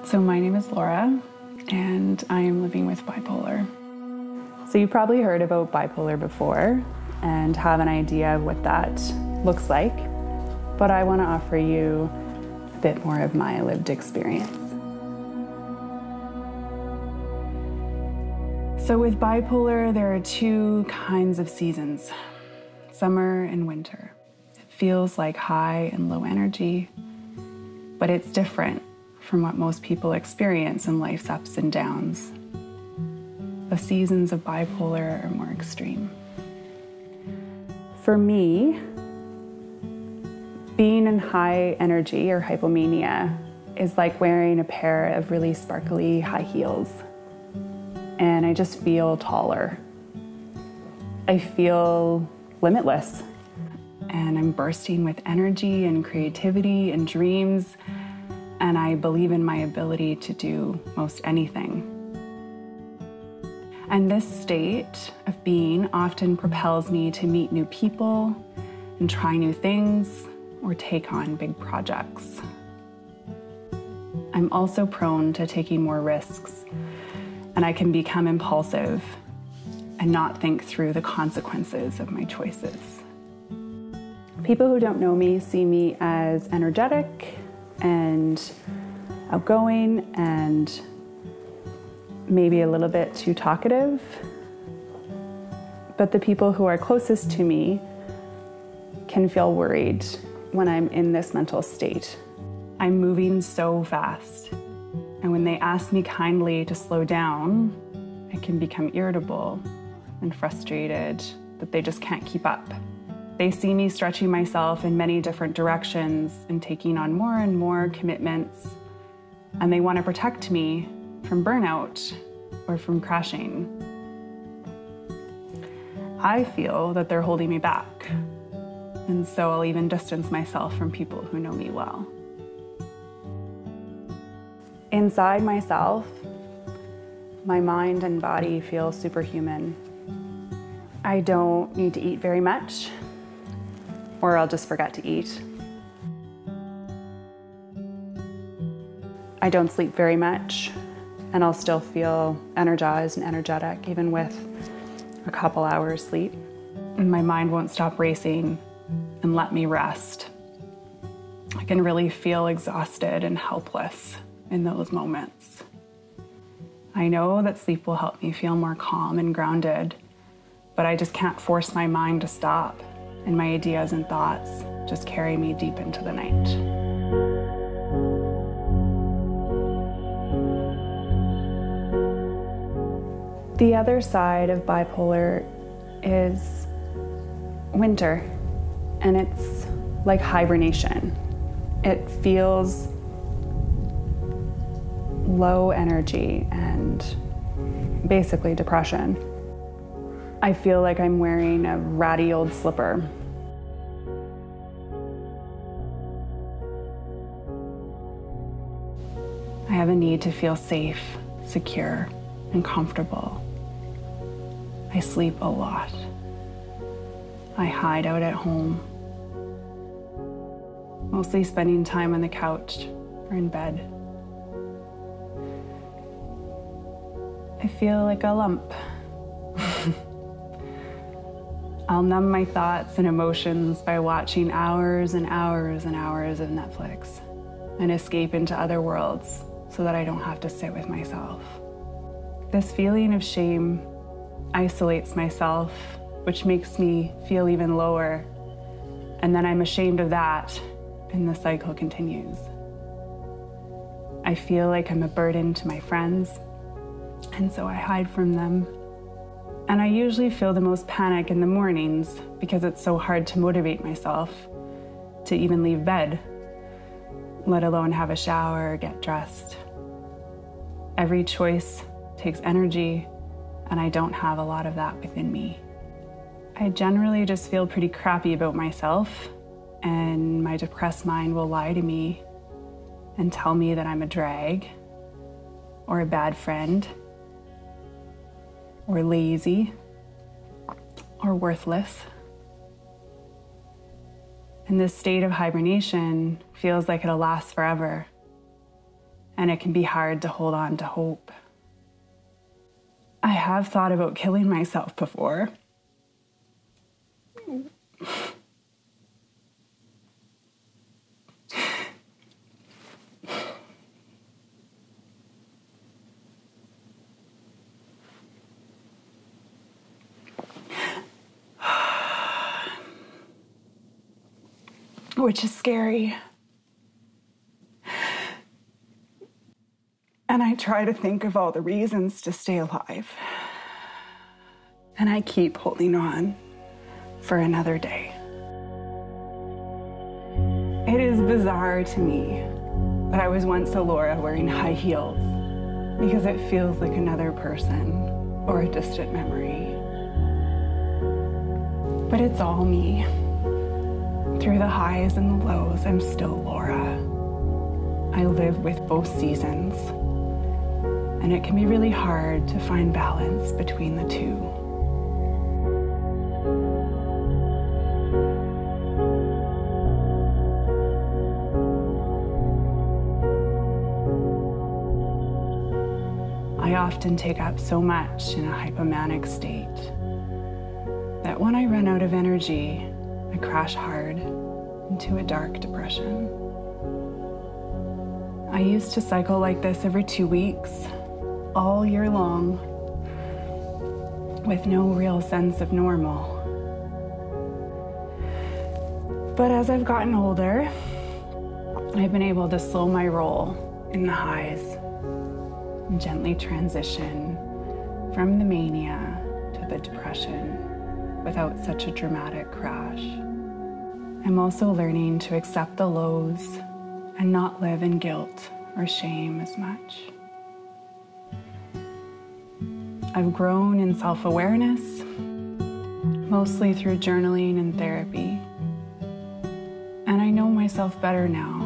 So my name is Laura, and I am living with bipolar. So you've probably heard about bipolar before and have an idea of what that looks like, but I want to offer you a bit more of my lived experience. So with bipolar, there are two kinds of seasons, summer and winter. It feels like high and low energy, but it's different from what most people experience in life's ups and downs. The seasons of bipolar are more extreme. For me, being in high energy or hypomania is like wearing a pair of really sparkly high heels. And I just feel taller. I feel limitless. And I'm bursting with energy and creativity and dreams. And I believe in my ability to do most anything. And this state of being often propels me to meet new people and try new things or take on big projects. I'm also prone to taking more risks, and I can become impulsive and not think through the consequences of my choices. People who don't know me see me as energetic and outgoing and maybe a little bit too talkative. But the people who are closest to me can feel worried when I'm in this mental state. I'm moving so fast. And when they ask me kindly to slow down, I can become irritable and frustrated that they just can't keep up. They see me stretching myself in many different directions and taking on more and more commitments, and they want to protect me from burnout or from crashing. I feel that they're holding me back, and so I'll even distance myself from people who know me well. Inside myself, my mind and body feel superhuman. I don't need to eat very much, or I'll just forget to eat. I don't sleep very much, and I'll still feel energized and energetic even with a couple hours sleep. And my mind won't stop racing and let me rest. I can really feel exhausted and helpless in those moments. I know that sleep will help me feel more calm and grounded, but I just can't force my mind to stop, and my ideas and thoughts just carry me deep into the night. The other side of bipolar is winter, and it's like hibernation. It feels low energy and basically depression. I feel like I'm wearing a ratty old slipper. I have a need to feel safe, secure, and comfortable. I sleep a lot. I hide out at home, mostly spending time on the couch or in bed. I feel like a lump. I'll numb my thoughts and emotions by watching hours and hours and hours of Netflix and escape into other worlds so that I don't have to sit with myself. This feeling of shame isolates myself, which makes me feel even lower. And then I'm ashamed of that, and the cycle continues. I feel like I'm a burden to my friends, and so I hide from them. And I usually feel the most panic in the mornings because it's so hard to motivate myself to even leave bed, let alone have a shower or get dressed. Every choice takes energy, and I don't have a lot of that within me. I generally just feel pretty crappy about myself, and my depressed mind will lie to me and tell me that I'm a drag, or a bad friend, or lazy, or worthless. And this state of hibernation feels like it'll last forever. and it can be hard to hold on to hope. I have thought about killing myself before. Which is scary. And I try to think of all the reasons to stay alive. And I keep holding on for another day. It is bizarre to me that I was once a Laura wearing high heels because it feels like another person or a distant memory. But it's all me. Through the highs and the lows, I'm still Laura. I live with both seasons, and it can be really hard to find balance between the two. I often take up so much in a hypomanic state that when I run out of energy, I crash hard into a dark depression. I used to cycle like this every 2 weeks, all year long, with no real sense of normal. But as I've gotten older, I've been able to slow my roll in the highs and gently transition from the mania to the depression without such a dramatic crash. I'm also learning to accept the lows and not live in guilt or shame as much. I've grown in self-awareness, mostly through journaling and therapy. And I know myself better now.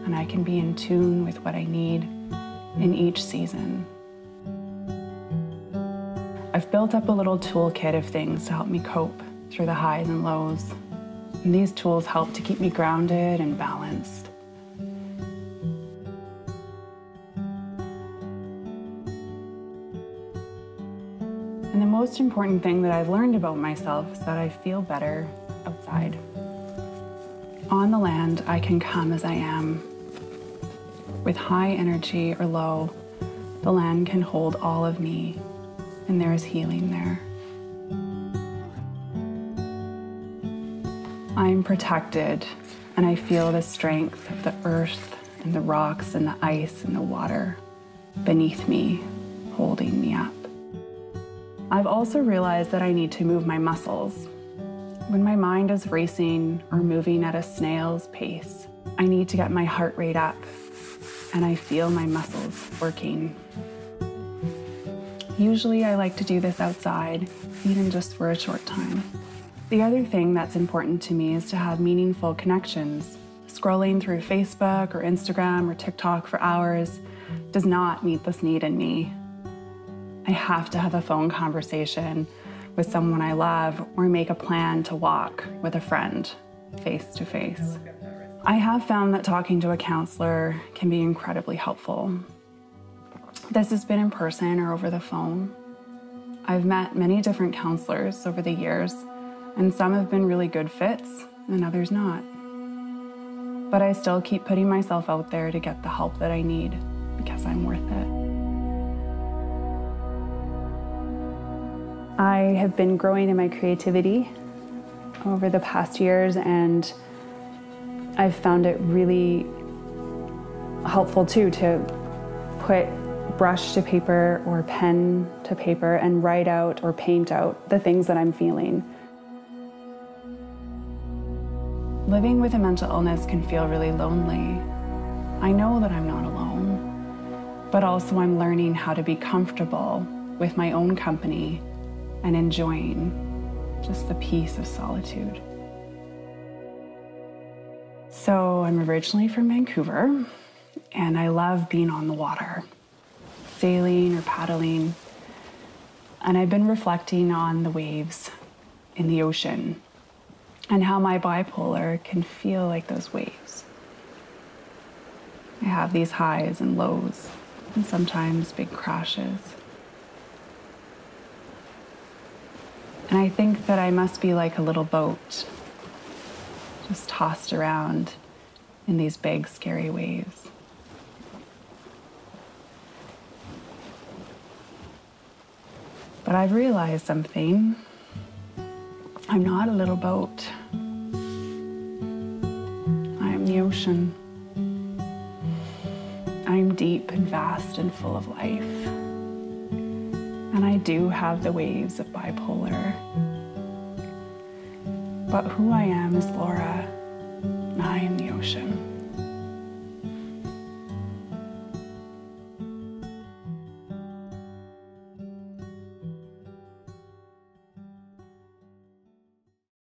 And I can be in tune with what I need in each season. I've built up a little toolkit of things to help me cope through the highs and lows. And these tools help to keep me grounded and balanced. And the most important thing that I've learned about myself is that I feel better outside. On the land, I can come as I am. With high energy or low, the land can hold all of me, and there is healing there. I am protected, and I feel the strength of the earth and the rocks and the ice and the water beneath me, holding me up. I've also realized that I need to move my muscles. When my mind is racing or moving at a snail's pace, I need to get my heart rate up, and I feel my muscles working. Usually I like to do this outside, even just for a short time. The other thing that's important to me is to have meaningful connections. Scrolling through Facebook or Instagram or TikTok for hours does not meet this need in me. I have to have a phone conversation with someone I love or make a plan to walk with a friend, face to face. I have found that talking to a counselor can be incredibly helpful. This has been in person or over the phone. I've met many different counselors over the years, and some have been really good fits and others not. But I still keep putting myself out there to get the help that I need because I'm worth it. I have been growing in my creativity over the past years, and I've found it really helpful too to put brush to paper or pen to paper and write out or paint out the things that I'm feeling. Living with a mental illness can feel really lonely. I know that I'm not alone, but also I'm learning how to be comfortable with my own company and enjoying just the peace of solitude. So I'm originally from Vancouver, and I love being on the water, sailing or paddling. And I've been reflecting on the waves in the ocean and how my bipolar can feel like those waves. I have these highs and lows, and sometimes big crashes. And I think that I must be like a little boat, just tossed around in these big, scary waves. But I've realized something. I'm not a little boat. I am the ocean. I am deep and vast and full of life. And I do have the waves of bipolar. But who I am is Laura, and I am the ocean.